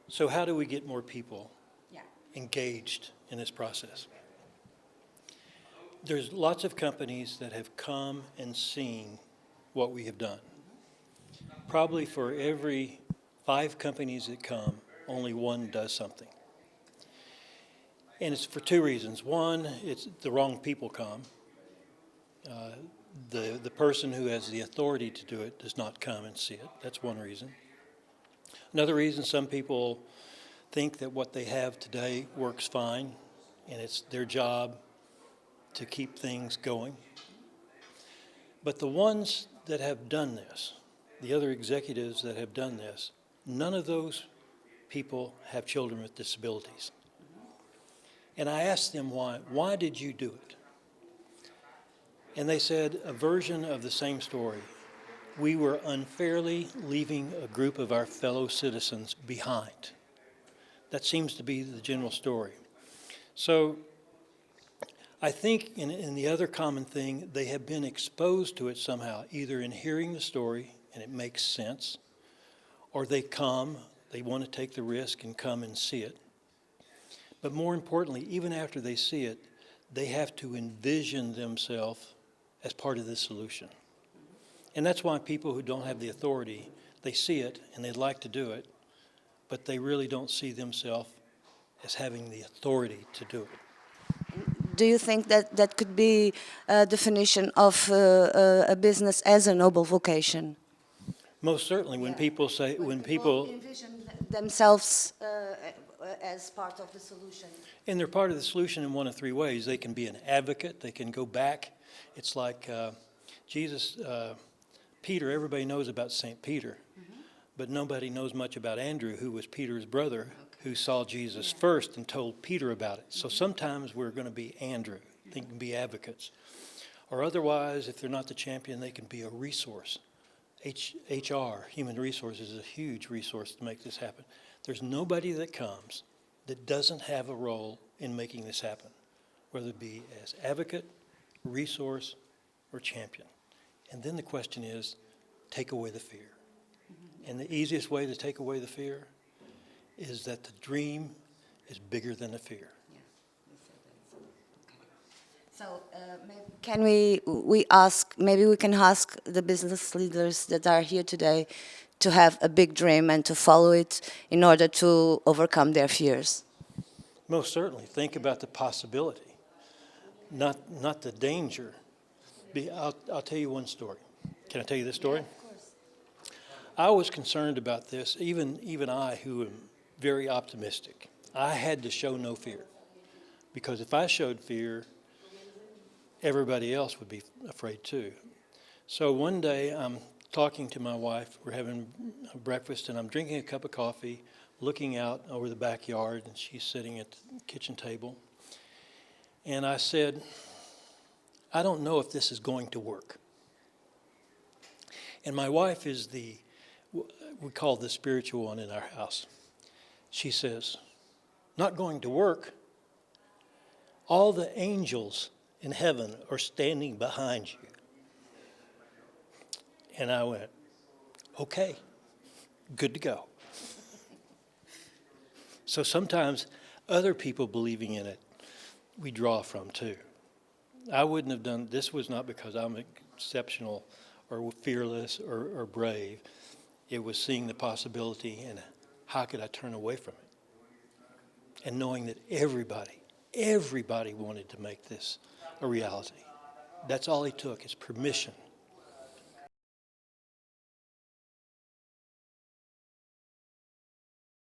So how do we get more people Yeah. engaged in this process? There's lots of companies that have come and seen what we have done. Probably for every 5 companies that come, only one does something. And it's for 2 reasons. One, it's the wrong people come. The person who has the authority to do it does not come and see it. That's one reason. Another reason, some people think that what they have today works fine, and it's their job to keep things going. But the ones that have done this, the other executives that have done this, none of those people have children with disabilities. And I asked them why. Why did you do it? And they said a version of the same story. We were unfairly leaving a group of our fellow citizens behind. That seems to be the general story. So I think in the other common thing, they have been exposed to it somehow, either in hearing the story and it makes sense, or they want to take the risk and come and see it. But more importantly, even after they see it, they have to envision themselves as part of the solution. And that's why people who don't have the authority, they see it and they'd like to do it, but they really don't see themselves as having the authority to do it. Do you think that that could be a definition of a business as a noble vocation? Most certainly, when people say, when people envision themselves as part of the solution. and they're part of the solution in one of 3 ways. They can be an advocate. They can go back. It's like Jesus, Peter, everybody knows about St. Peter, but nobody knows much about Andrew, who was Peter's brother, who saw Jesus first and told Peter about it. So sometimes we're going to be Andrew. They can be advocates. Or otherwise, if they're not the champion, they can be a resource. HR, human resources, is a huge resource to make this happen. There's nobody that comes that doesn't have a role in making this happen, whether it be as advocate, resource, or champion. And then the question is, take away the fear. And the easiest way to take away the fear is that the dream is bigger than the fear. So can we ask, maybe we can ask the business leaders that are here today to have a big dream and to follow it in order to overcome their fears? Most certainly. Think about the possibility, not the danger. I'll tell you one story. Can I tell you this story? Yeah, of course. I was concerned about this, even I, who am very optimistic. I had to show no fear, because if I showed fear, everybody else would be afraid too. So one day I'm talking to my wife, we're having breakfast, and I'm drinking a cup of coffee, looking out over the backyard, and she's sitting at the kitchen table. And I said, I don't know if this is going to work. And my wife is we call the spiritual one in our house. She says, not going to work. All the angels in heaven are standing behind you. And I went, okay, good to go. So sometimes other people believing in it, we draw from too. I wouldn't have done, this was not because I'm exceptional or fearless or brave. It was seeing the possibility and how could I turn away from it? And knowing that everybody wanted to make this a reality. That's all it took, is permission